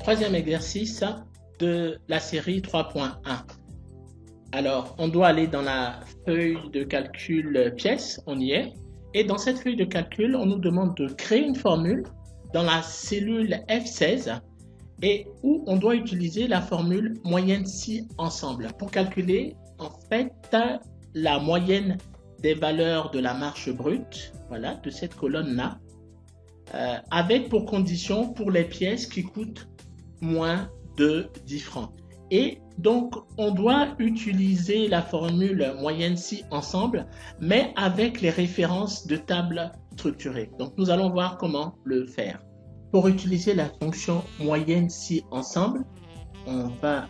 troisième exercice de la série 3.1. Alors, on doit aller dans la feuille de calcul pièces, on y est. Et dans cette feuille de calcul, on nous demande de créer une formule dans la cellule F16 et où on doit utiliser la formule moyenne si ensemble pour calculer en fait la moyenne des valeurs de la marge brute, voilà, de cette colonne-là, avec pour condition pour les pièces qui coûtent moins de 10 francs. Et donc, on doit utiliser la formule moyenne si ensemble, mais avec les références de table structurée. Donc, nous allons voir comment le faire. Pour utiliser la fonction moyenne si ensemble, on tape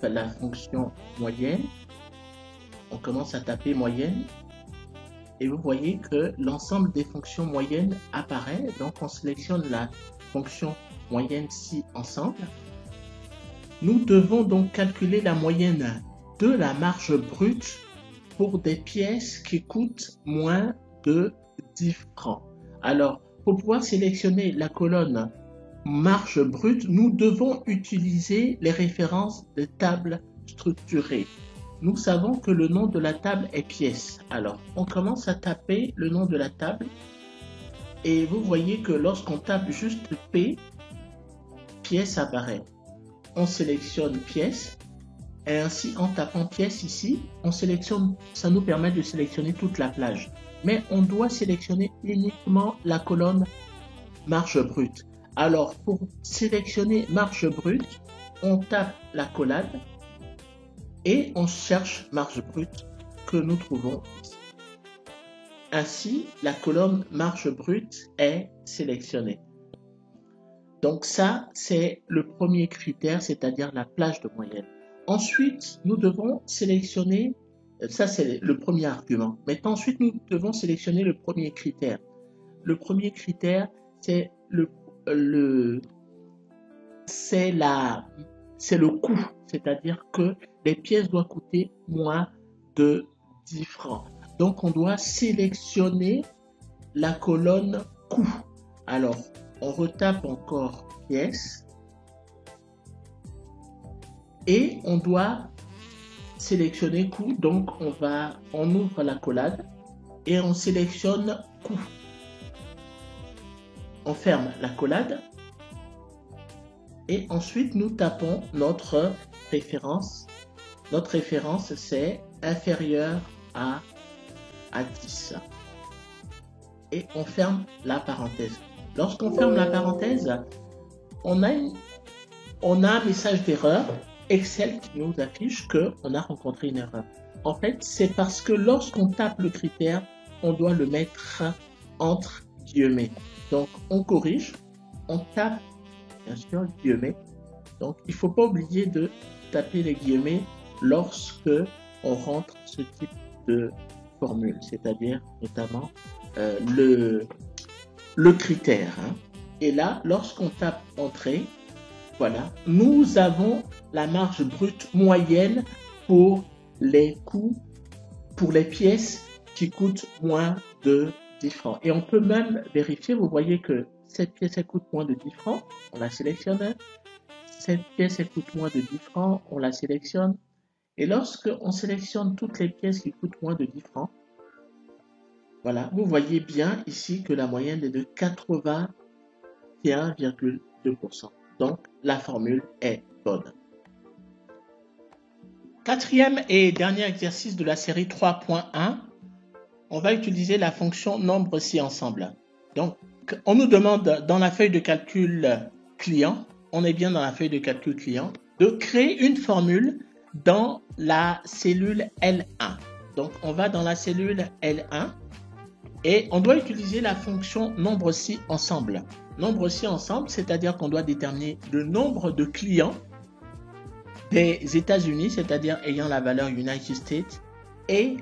la fonction moyenne. On commence à taper moyenne. Et vous voyez que l'ensemble des fonctions moyennes apparaît. Donc, on sélectionne la fonction moyenne si ensemble. Nous devons donc calculer la moyenne de la marge brute pour des pièces qui coûtent moins de 10 francs. Alors, pour pouvoir sélectionner la colonne marge brute, nous devons utiliser les références de table structurée. Nous savons que le nom de la table est pièce. Alors, on commence à taper le nom de la table et vous voyez que lorsqu'on tape juste P, pièce apparaît. On sélectionne pièce et ainsi en tapant pièce ici, on sélectionne, ça nous permet de sélectionner toute la plage. Mais on doit sélectionner uniquement la colonne marge brute. Alors pour sélectionner marge brute, on tape l'accolade et on cherche marge brute que nous trouvons ici. Ainsi, la colonne marge brute est sélectionnée. Donc ça, c'est le premier critère, c'est-à-dire la plage de moyenne. Ensuite, nous devons sélectionner, ça c'est le premier argument. Mais ensuite, nous devons sélectionner le premier critère. Le premier critère, c'est le coût, c'est-à-dire que les pièces doivent coûter moins de 10 francs. Donc, on doit sélectionner la colonne coût. Alors, on retape encore pièce et on doit sélectionner coût. Donc, on ouvre l'accolade et on sélectionne coût. On ferme l'accolade et ensuite nous tapons notre référence. Notre référence, c'est inférieur à 10. Et on ferme la parenthèse. Lorsqu'on ferme la parenthèse, on a un message d'erreur Excel qui nous affiche qu'on a rencontré une erreur. En fait, c'est parce que lorsqu'on tape le critère, on doit le mettre entre guillemets. Donc, on corrige, on tape, bien sûr, guillemets. Donc, il ne faut pas oublier de taper les guillemets lorsque on rentre ce type de formule, c'est-à-dire notamment le critère. Et là, lorsqu'on tape Entrée, voilà, nous avons la marge brute moyenne pour les coûts, pour les pièces qui coûtent moins de 10 francs. Et on peut même vérifier, vous voyez que cette pièce elle coûte moins de 10 francs, on la sélectionne. Cette pièce elle coûte moins de 10 francs, on la sélectionne. Et lorsque on sélectionne toutes les pièces qui coûtent moins de 10 francs, voilà, vous voyez bien ici que la moyenne est de 81,2%. Donc, la formule est bonne. Quatrième et dernier exercice de la série 3.1, on va utiliser la fonction nombre si ensemble. Donc, on nous demande dans la feuille de calcul client, on est bien dans la feuille de calcul client, de créer une formule dans la cellule L1. Donc, on va dans la cellule L1. Et on doit utiliser la fonction nombre si ensemble. Nombre si ensemble, c'est-à-dire qu'on doit déterminer le nombre de clients des États-Unis, c'est-à-dire ayant la valeur United States, et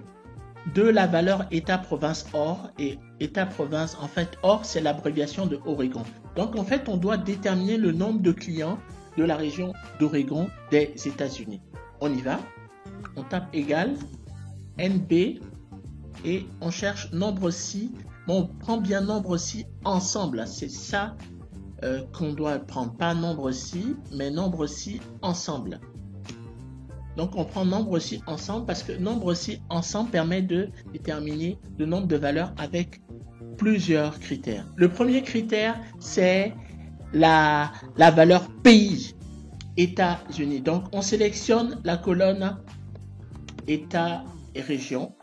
de la valeur État-province OR. Et État-province, en fait, OR, c'est l'abréviation de Oregon. Donc, en fait, on doit déterminer le nombre de clients de la région d'Oregon des États-Unis. On y va. On tape égal NB. Et on cherche nombre si, bon, on prend bien nombre si ensemble, c'est ça qu'on doit prendre, pas nombre si, mais nombre si ensemble. Donc on prend nombre si ensemble parce que nombre si ensemble permet de déterminer le nombre de valeurs avec plusieurs critères. Le premier critère, c'est la valeur pays, États-Unis. Donc on sélectionne la colonne État et région.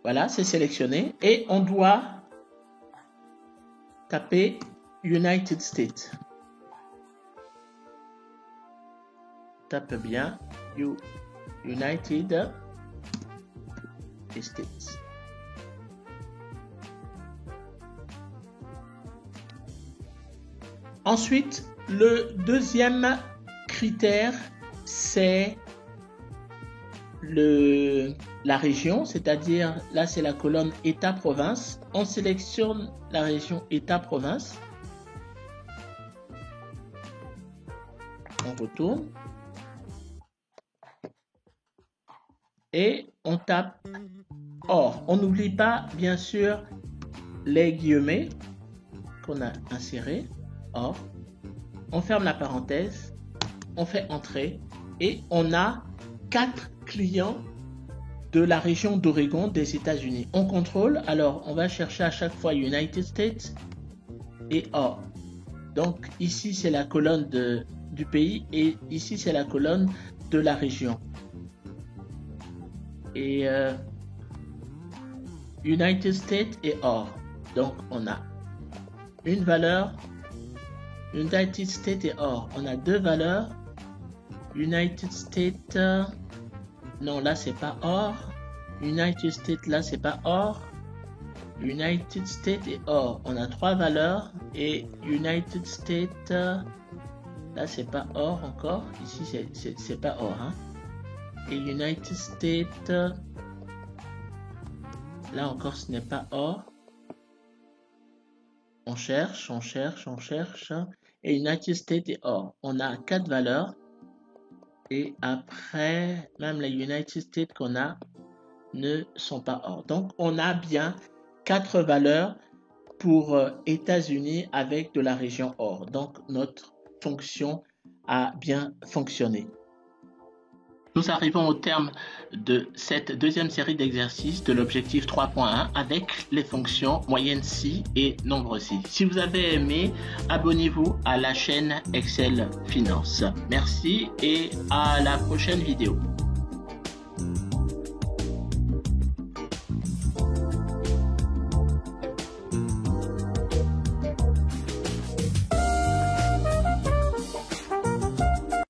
Voilà, c'est sélectionné et on doit taper United States. Tape bien United States. Ensuite, le deuxième critère, c'est la région, c'est-à-dire là c'est la colonne État-province. On sélectionne la région État-province. On retourne. Et on tape OR. On n'oublie pas bien sûr les guillemets qu'on a insérés. OR. On ferme la parenthèse. On fait entrer. Et on a 4 clients de la région d'Oregon des États-Unis. On contrôle, alors on va chercher à chaque fois United States et OR. Donc ici c'est la colonne du pays et ici c'est la colonne de la région. Et United States et OR. Donc on a une valeur, United States et OR. On a deux valeurs, United States, non là c'est pas OR, United States là c'est pas OR, United States et OR. On a trois valeurs et United States, là c'est pas OR encore, ici c'est pas OR, hein. Et United States, là encore ce n'est pas OR. On cherche, on cherche, on cherche. Et United States et OR. On a 4 valeurs. Et après, même les United States qu'on a ne sont pas OR. Donc, on a bien 4 valeurs pour États-Unis avec de la région OR. Donc, notre fonction a bien fonctionné. Nous arrivons au terme de cette deuxième série d'exercices de l'objectif 3.1 avec les fonctions moyenne si et nombre si. Si vous avez aimé, abonnez-vous à la chaîne Excel Finance. Merci et à la prochaine vidéo.